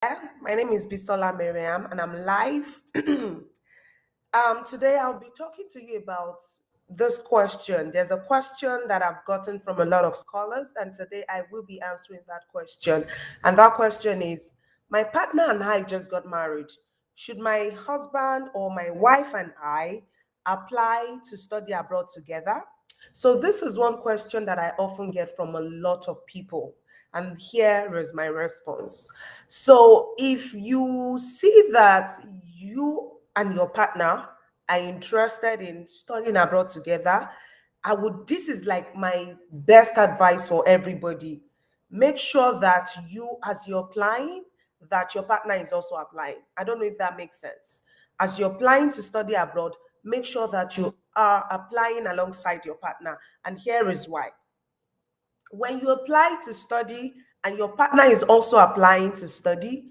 My name is Bisola Miriam, and I'm live. Today, I'll be talking to you about this question. There's a question that I've gotten from a lot of scholars, and today I will be answering that question. And that question is: my partner and I just got married. Should my husband or my wife and I apply to study abroad together? So, this is one question that I often get from a lot of people. And here is my response. So, if you see that you and your partner are interested in studying abroad together, this is like my best advice for everybody. Make sure that as you're applying, that your partner is also applying. I don't know if that makes sense. As you're applying to study abroad, make sure that you are applying alongside your partner. And here is why. When you apply to study and your partner is also applying to study,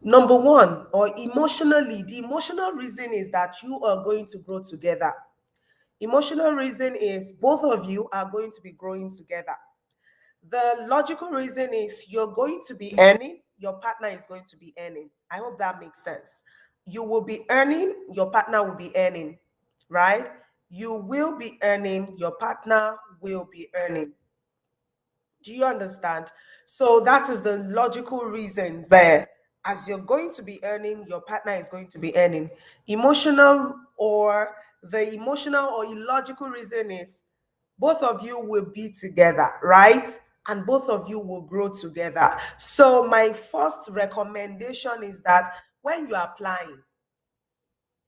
number one, or emotionally, the emotional reason is that you are going to grow together. Emotional reason is both of you are going to be growing together. The logical reason is you're going to be earning, your partner is going to be earning. I hope that makes sense. You will be earning, your partner will be earning, right? You will be earning, your partner will be earning. Do you understand? So that is the logical reason there. As you're going to be earning, your partner is going to be earning. The emotional or illogical reason is both of you will be together, right? And both of you will grow together. So my first recommendation is that when you're applying,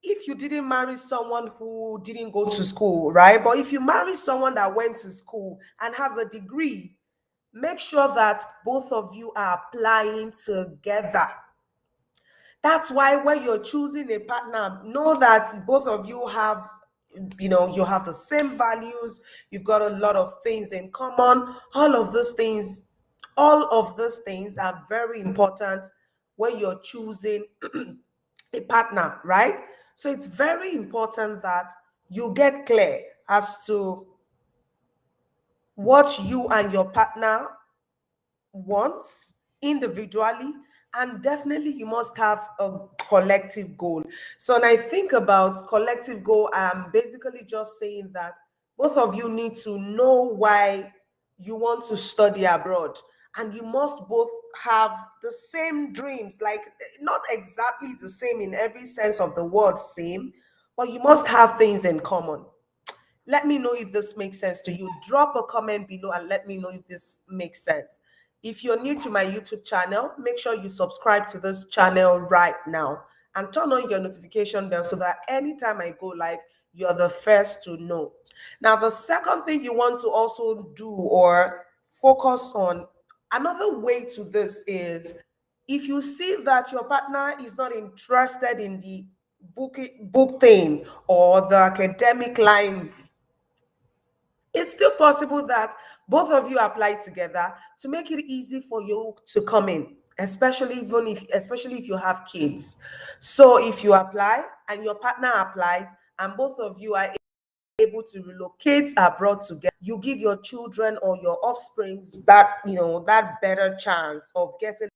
if you didn't marry someone who didn't go to school, right? But if you marry someone that went to school and has a degree, make sure that both of you are applying together. That's why when you're choosing a partner, know that both of you have, you have the same values, you've got a lot of things in common. All of those things are very important when you're choosing a partner, right? So it's very important that you get clear as to what you and your partner wants individually, and definitely you must have a collective goal. So when I think about collective goal, I'm basically just saying that both of you need to know why you want to study abroad, and you must both have the same dreams, like not exactly the same in every sense of the word same, but you must have things in common. Let me know if this makes sense to you. Drop a comment below and let me know if this makes sense. If you're new to my YouTube channel, make sure you subscribe to this channel right now and turn on your notification bell so that anytime I go live, you're the first to know. Now, the second thing you want to also do or focus on, another way to this is if you see that your partner is not interested in the book thing or the academic line, it's still possible that both of you apply together to make it easy for you to come in, especially if you have kids. So if you apply and your partner applies and both of you are able to relocate abroad together, you give your children or your offsprings that better chance of getting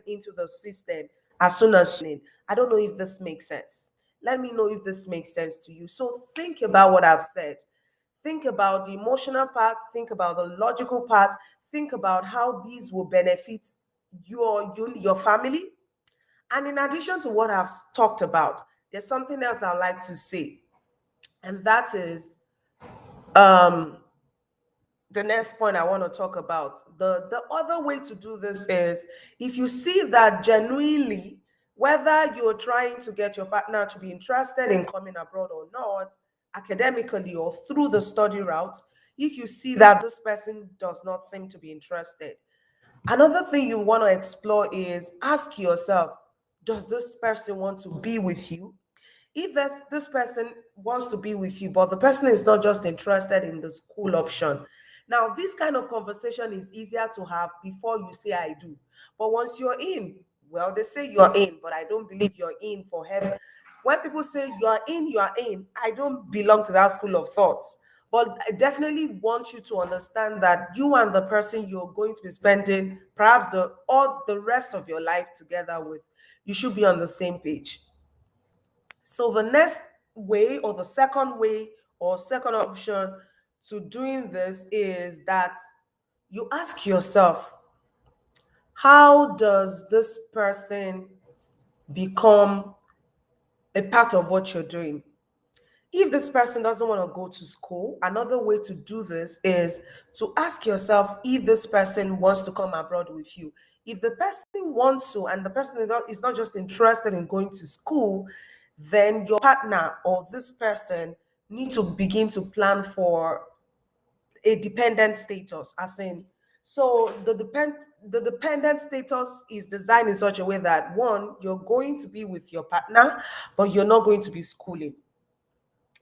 into the system as soon as you. I don't know if this makes sense. Let me know if this makes sense to you. So think about what I've said. Think about the emotional part, think about the logical part, think about how these will benefit your family. And in addition to what I've talked about, there's something else I'd like to say, and that is um the next point I want to talk about. The other way to do this is if you see that genuinely, whether you're trying to get your partner to be interested in coming abroad or not, academically or through the study route, if you see that this person does not seem to be interested, another thing you want to explore is ask yourself, does this person want to be with you? If this person wants to be with you, but the person is not just interested in the school option, now this kind of conversation is easier to have before you say I do. But once you're in, well, they say you're in, but I don't believe you're in for heaven. When people say you're in, I don't belong to that school of thoughts. But I definitely want you to understand that you and the person you're going to be spending perhaps the rest of your life together with, you should be on the same page. So the next way, or the second way, or second option to doing this is that you ask yourself, how does this person become a part of what you're doing? If this person doesn't want to go to school, another way to do this is to ask yourself if this person wants to come abroad with you. If the person wants to, and the person is not just interested in going to school, then your partner or this person need to begin to plan for a dependent status, as in, so the dependent status is designed in such a way that, one, you're going to be with your partner, but you're not going to be schooling,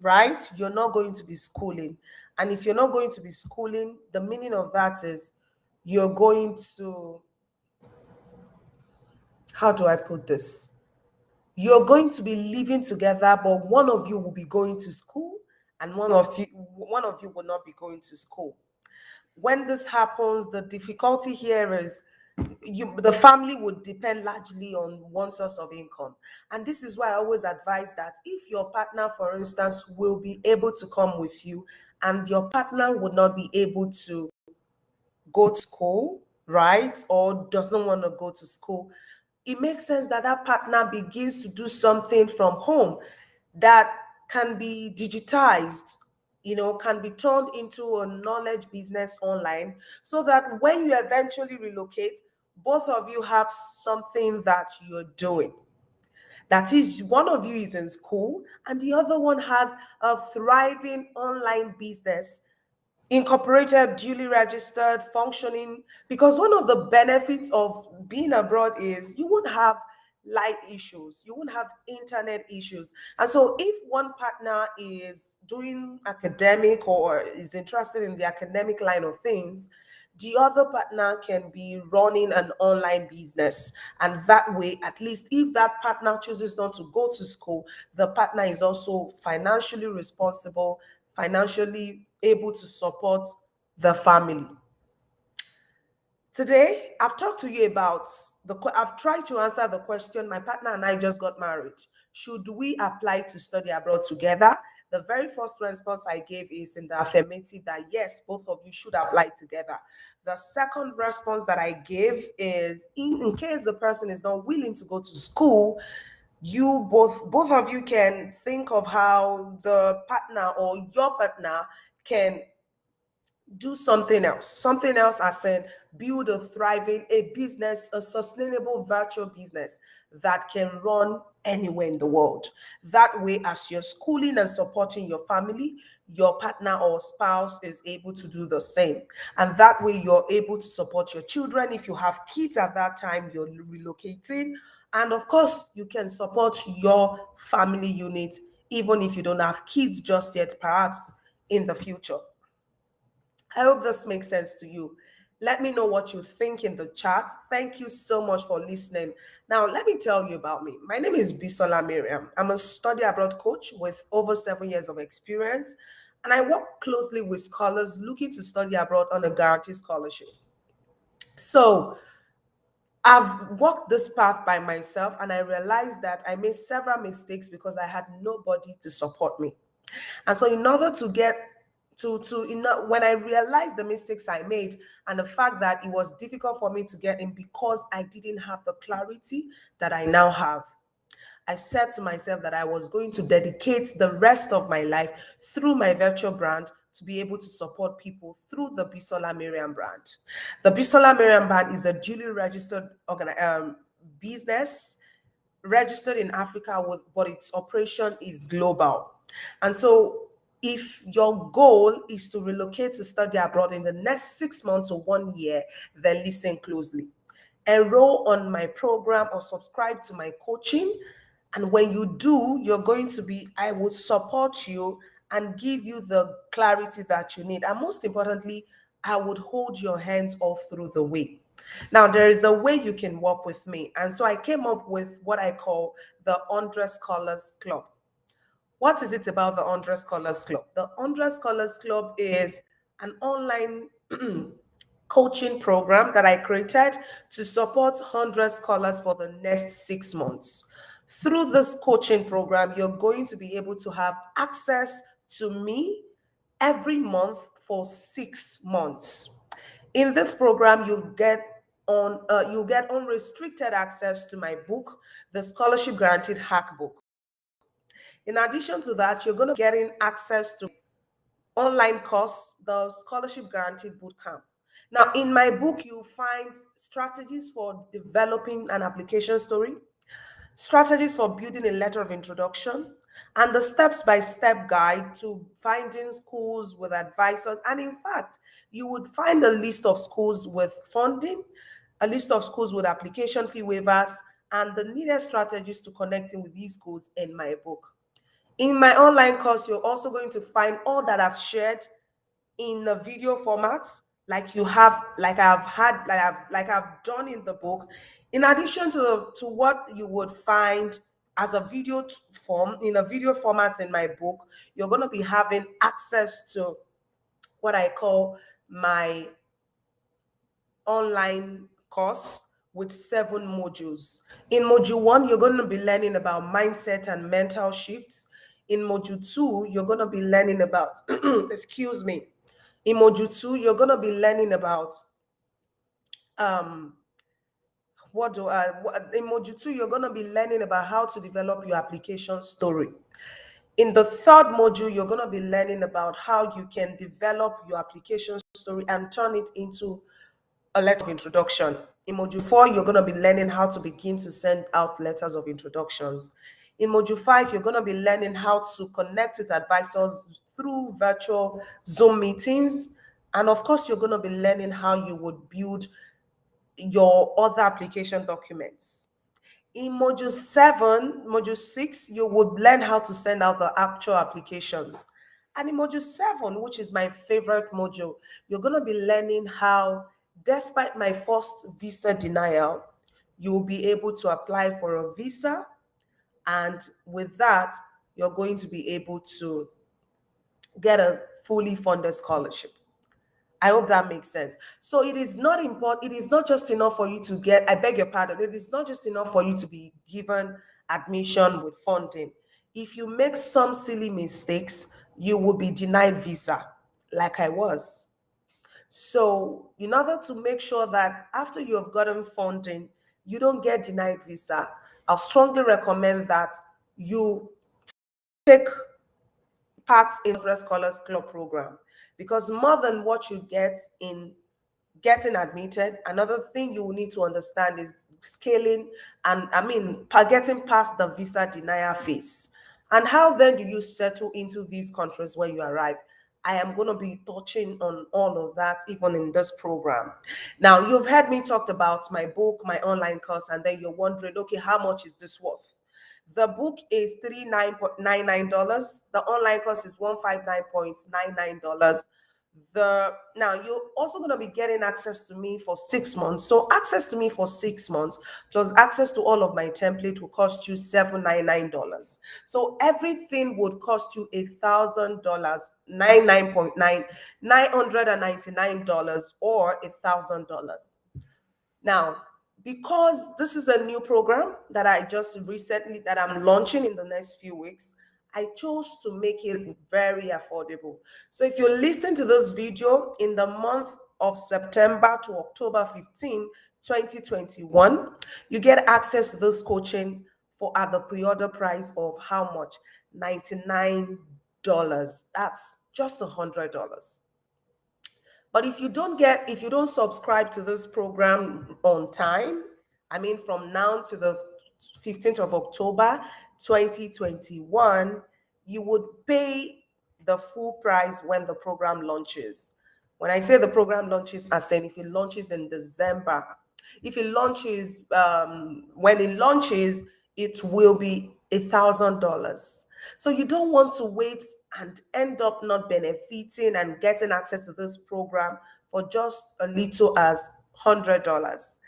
right? You're not going to be schooling. And if you're not going to be schooling, the meaning of that is you're going to, how do I put this? You're going to be living together, but one of you will be going to school and one of you will not be going to school. When this happens, the difficulty here is the family would depend largely on one source of income. And this is why I always advise that if your partner, for instance, will be able to come with you and your partner would not be able to go to school, right, or does not want to go to school, it makes sense that that partner begins to do something from home that can be digitized, can be turned into a knowledge business online, so that when you eventually relocate, both of you have something that you're doing. That is, one of you is in school and the other one has a thriving online business, incorporated, duly registered, functioning. Because one of the benefits of being abroad is you won't have light issues, you won't have internet issues. And so, if one partner is doing academic or is interested in the academic line of things, the other partner can be running an online business. And that way, at least if that partner chooses not to go to school, the partner is also financially responsible, financially able to support the family. Today, I've talked to you about I've tried to answer the question. My partner and I just got married. Should we apply to study abroad together? The very first response I gave is in the affirmative, that yes, both of you should apply together. The second response that I gave is in case the person is not willing to go to school, you both of you can think of how the partner or your partner can do something else as in build a business, a sustainable virtual business that can run anywhere in the world. That way, as you're schooling and supporting your family, your partner or spouse is able to do the same. And that way, you're able to support your children. If you have kids at that time, you're relocating. And of course, you can support your family unit, even if you don't have kids just yet, perhaps in the future. I hope this makes sense to you. Let me know what you think in the chat. Thank you so much for listening. Now, let me tell you about me. My name is Bisola Miriam. I'm a study abroad coach with over 7 years of experience, and I work closely with scholars looking to study abroad on a guaranteed scholarship. So, I've walked this path by myself, and I realized that I made several mistakes because I had nobody to support me. And so, in order to get when I realized the mistakes I made and the fact that it was difficult for me to get in because I didn't have the clarity that I now have, I said to myself that I was going to dedicate the rest of my life through my virtual brand to be able to support people through the Bisola Miriam brand. The Bisola Miriam brand is a duly registered business registered in Africa, but its operation is global. And so, if your goal is to relocate to study abroad in the next 6 months or 1 year, then listen closely. Enroll on my program or subscribe to my coaching. And when you do, I will support you and give you the clarity that you need. And most importantly, I would hold your hands all through the way. Now, there is a way you can work with me. And so I came up with what I call the 100 Scholars Club. What is it about the 100 Scholars Club? The 100 Scholars Club is an online coaching program that I created to support 100 scholars for the next 6 months. Through this coaching program, you're going to be able to have access to me every month for 6 months. In this program, you get unrestricted access to my book, the Scholarship Guaranteed Hack Book. In addition to that, you're going to get access to online course, the Scholarship Guaranteed Bootcamp. Now, in my book, you find strategies for developing an application story, strategies for building a letter of introduction, and the step-by-step guide to finding schools with advisors. And in fact, you would find a list of schools with funding, a list of schools with application fee waivers, and the needed strategies to connecting with these schools in my book. In my online course, you're also going to find all that I've shared in a video format, like I've done in the book. In addition to what you would find as a video form in a video format in my book, you're going to be having access to what I call my online course with 7 modules. In module 1, you're going to be learning about mindset and mental shifts. In module 2, you're going to be learning about, excuse me. In module 2, you're going to be learning about, in module 2, you're going to be learning about how to develop your application story. In the third module, you're going to be learning about how you can develop your application story and turn it into a letter of introduction. In module 4, you're going to be learning how to begin to send out letters of introductions. In module 5, you're going to be learning how to connect with advisors through virtual Zoom meetings. And of course, you're going to be learning how you would build your other application documents. In module 6, you would learn how to send out the actual applications. And in module 7, which is my favorite module, you're going to be learning how, despite my first visa denial, you will be able to apply for a visa. And with that, you're going to be able to get a fully funded scholarship. I hope that makes sense. So it is not important. It is not just enough for you to get, I beg your pardon, it is not just enough for you to be given admission with funding. If you make some silly mistakes, you will be denied visa, like I was. So in order to make sure that after you have gotten funding, you don't get denied visa, I'll strongly recommend that you take part in the Scholars Club program, because more than what you get in getting admitted, another thing you will need to understand is scaling and getting past the visa denial phase. And how then do you settle into these countries when you arrive? I am going to be touching on all of that even in this program. Now, you've heard me talk about my book, my online course, and then you're wondering, okay, how much is this worth? The book is $39.99. The online course is $159.99. Now you're also going to be getting access to me for 6 months. So access to me for 6 months plus access to all of my template will cost you $799. So everything would cost you $1,000, $999 or $1,000. Now, because this is a new program that I'm launching in the next few weeks, I chose to make it very affordable. So if you're listening to this video in the month of September to October 15, 2021, you get access to this coaching at the pre-order price of how much? $99. That's just $100. But if you don't subscribe to this program on time, from now to the 15th of October, 2021, you would pay the full price when the program launches. When I say the program launches, I said if it launches in December, if it launches, when it launches, it will be $1,000. So you don't want to wait and end up not benefiting and getting access to this program for just a little as $100.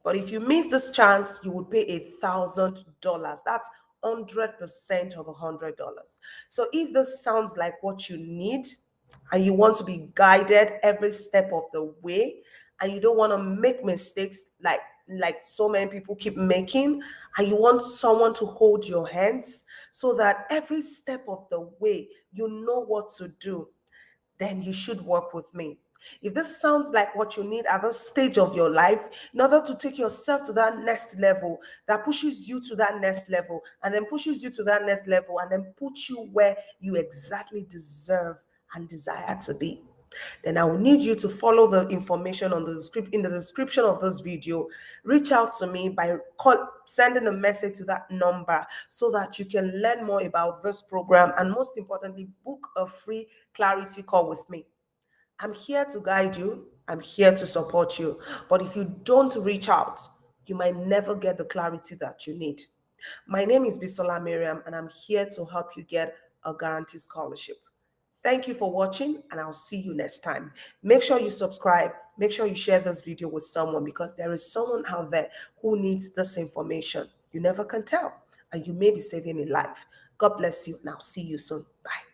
But if you miss this chance, you would pay $1,000. That's 100% of $100. So if this sounds like what you need, and you want to be guided every step of the way, and you don't want to make mistakes like so many people keep making, and you want someone to hold your hands so that every step of the way you know what to do, then you should work with me. If this sounds like what you need at this stage of your life, in order to take yourself to that next level, that pushes you to that next level, and then pushes you to that next level, and then puts you where you exactly deserve and desire to be, then I will need you to follow the information on the script in the description of this video. Reach out to me by sending a message to that number so that you can learn more about this program, and most importantly, book a free clarity call with me. I'm here to guide you. I'm here to support you. But if you don't reach out, you might never get the clarity that you need. My name is Bisola Miriam, and I'm here to help you get a guaranteed scholarship. Thank you for watching, and I'll see you next time. Make sure you subscribe. Make sure you share this video with someone, because there is someone out there who needs this information. You never can tell, and you may be saving a life. God bless you, and I'll see you soon. Bye.